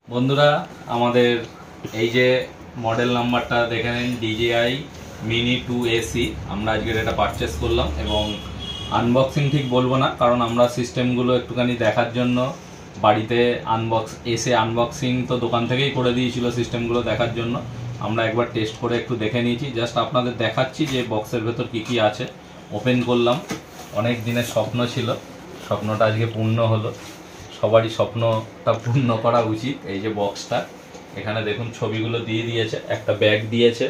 বন্ধুরা আমাদের এই যে মডেল নাম্বারটা দেখে নিন DJI Mini 2 AC আমরা আজকের এটা পারচেস করলাম এবং আনবক্সিং ঠিক বলবো না, কারণ আমরা সিস্টেমগুলো একটুখানি দেখার জন্য বাড়িতে আনবক্সিং তো দোকান থেকেই করে দিয়েছিল, সিস্টেমগুলো দেখার জন্য আমরা একবার টেস্ট করে একটু দেখে নিয়েছি। জাস্ট আপনাদের দেখাচ্ছি যে বক্সের ভেতর কী কী আছে। ওপেন করলাম, অনেক দিনের স্বপ্ন ছিল, স্বপ্নটা আজকে পূর্ণ হলো। সবারই স্বপ্নটা পূর্ণ করা উচিত। এই যে বক্সটা, এখানে দেখুন ছবিগুলো দিয়ে দিয়েছে, একটা ব্যাগ দিয়েছে,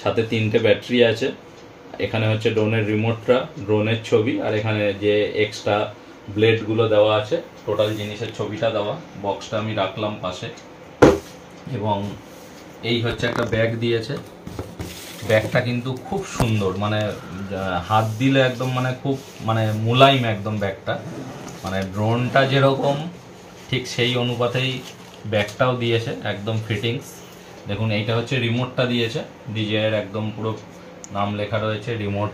সাথে 3টে ব্যাটারি আছে, এখানে হচ্ছে ড্রোনের রিমোটটা, ড্রোনের ছবি, আর এখানে যে এক্সট্রা ব্লেডগুলো দেওয়া আছে, টোটাল জিনিসের ছবিটা দেওয়া। বক্সটা আমি রাখলাম পাশে এবং এই হচ্ছে একটা ব্যাগ দিয়েছে। ব্যাগটা কিন্তু খুব সুন্দর, মানে হাত দিলে একদম খুব মোলায়েম একদম ব্যাগটা, ড্রোনটা যেরকম ঠিক সেই অনুপাতেই ব্যাগটাও দিয়েছে, একদম ফিটিংস। দেখুন এইটা হচ্ছে রিমোটটা দিয়েছে, DJI-এর একদম পুরো নাম লেখা রয়েছে রিমোট,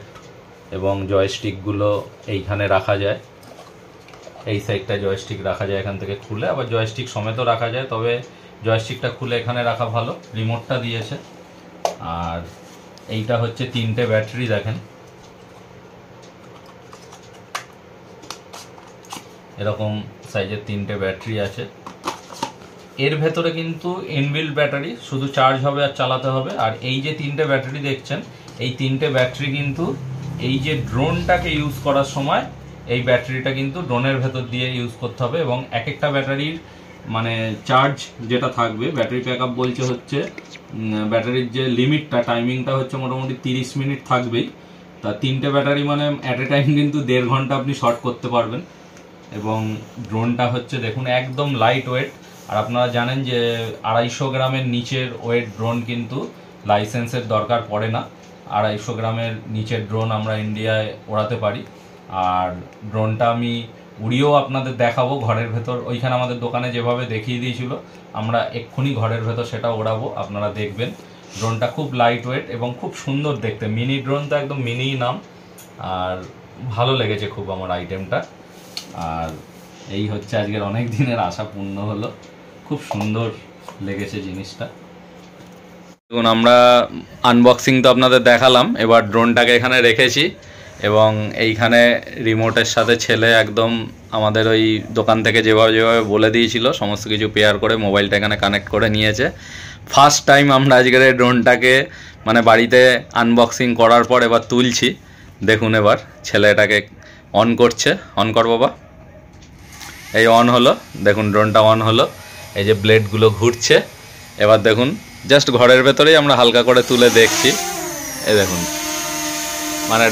এবং জয়স্টিকগুলো এইখানে রাখা যায়। এই সাইডটা জয়স্টিক রাখা যায়, এখান থেকে খুলে আবার জয়স্টিক সমেতও রাখা যায়, তবে জয়স্টিকটা খুলে এখানে রাখা ভালো। রিমোটটা দিয়েছে, আর এইটা হচ্ছে 3টে ব্যাটারি, দেখেন এরকম সাইজের 3টে ব্যাটারি আছে। এর ভেতরে কিন্তু ইনবিল্ট ব্যাটারি, শুধু চার্জ হবে আর চালাতে হবে। আর এই যে 3টে ব্যাটারি দেখছেন, এই 3টে ব্যাটারি কিন্তু এই যে ড্রোনটাকে ইউজ করার সময় এই ব্যাটারিটা কিন্তু ড্রোনের ভেতর দিয়ে ইউজ করতে হবে, এবং এক একটা ব্যাটারির চার্জ যেটা থাকবে, ব্যাটারি ব্যাকআপ বলছে হচ্ছে ব্যাটারির যে লিমিটটা, টাইমিংটা হচ্ছে মোটামুটি 30 মিনিট থাকবেই। তা 3টে ব্যাটারি অ্যাট এ টাইম কিন্তু 1.5 ঘন্টা আপনি শর্ট করতে পারবেন। এবং ড্রোনটা হচ্ছে দেখুন একদম লাইট ওয়েট, আর আপনারা জানেন যে 250 গ্রামের নিচের ওয়েট ড্রোন কিন্তু লাইসেন্সের দরকার পড়ে না। 250 গ্রামের নিচের ড্রোন আমরা ইন্ডিয়ায় ওড়াতে পারি। আর ড্রোনটা আমি উড়িয়েও আপনাদের দেখাবো ঘরের ভেতর, ওইখানে আমাদের দোকানে যেভাবে দেখিয়ে দিয়েছিল আমরা এক্ষুনি ঘরের ভেতর সেটা ওড়াবো, আপনারা দেখবেন। ড্রোনটা খুব লাইট ওয়েট এবং খুব সুন্দর দেখতে, মিনি ড্রোন তো একদম মিনি নাম, আর ভালো লেগেছে খুব আমার আইটেমটা। আর এই হচ্ছে আজকের অনেক দিনের আশা পূর্ণ হলো, খুব সুন্দর লেগেছে জিনিসটা। দেখুন আমরা আনবক্সিং তো আপনাদের দেখালাম, এবার ড্রোনটাকে এখানে রেখেছি এবং এইখানে রিমোটের সাথে ছেলে একদম আমাদের ওই দোকান থেকে যেভাবে বলে দিয়েছিল সমস্ত কিছু পেয়ার করে মোবাইলটা এখানে কানেক্ট করে নিয়েছে। ফার্স্ট টাইম আমরা আজকের এই ড্রোনটাকে বাড়িতে আনবক্সিং করার পর এবার তুলছি। দেখুন এবার ছেলে এটাকে অন করছে, অন কর বাবা। এই অন হলো, দেখুন ড্রোনটা অন হলো, এই যে ব্লেডগুলো ঘুরছে। এবার দেখুন জাস্ট ঘরের ভেতরেই আমরা হালকা করে তুলে দেখছি, এই দেখুন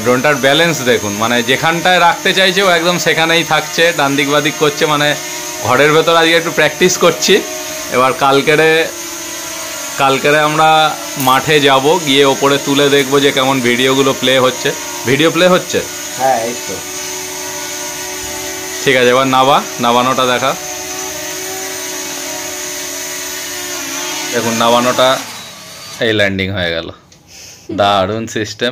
ড্রোনটার ব্যালেন্স দেখুন, যেখানটায় রাখতে চাইছে ও একদম সেখানেই থাকছে, ডান দিক বাদিক করছে। ঘরের ভেতর আজকে একটু প্র্যাকটিস করছি, এবার কালকেরে আমরা মাঠে যাব, গিয়ে ওপরে তুলে দেখবো যে কেমন ভিডিওগুলো প্লে হচ্ছে। ভিডিও প্লে হচ্ছে, হ্যাঁ এই তো ঠিক আছে। এবার নাবানোটা দেখা, দেখুন নাবানোটা এই ল্যান্ডিং হয়ে গেল, দারুণ সিস্টেম।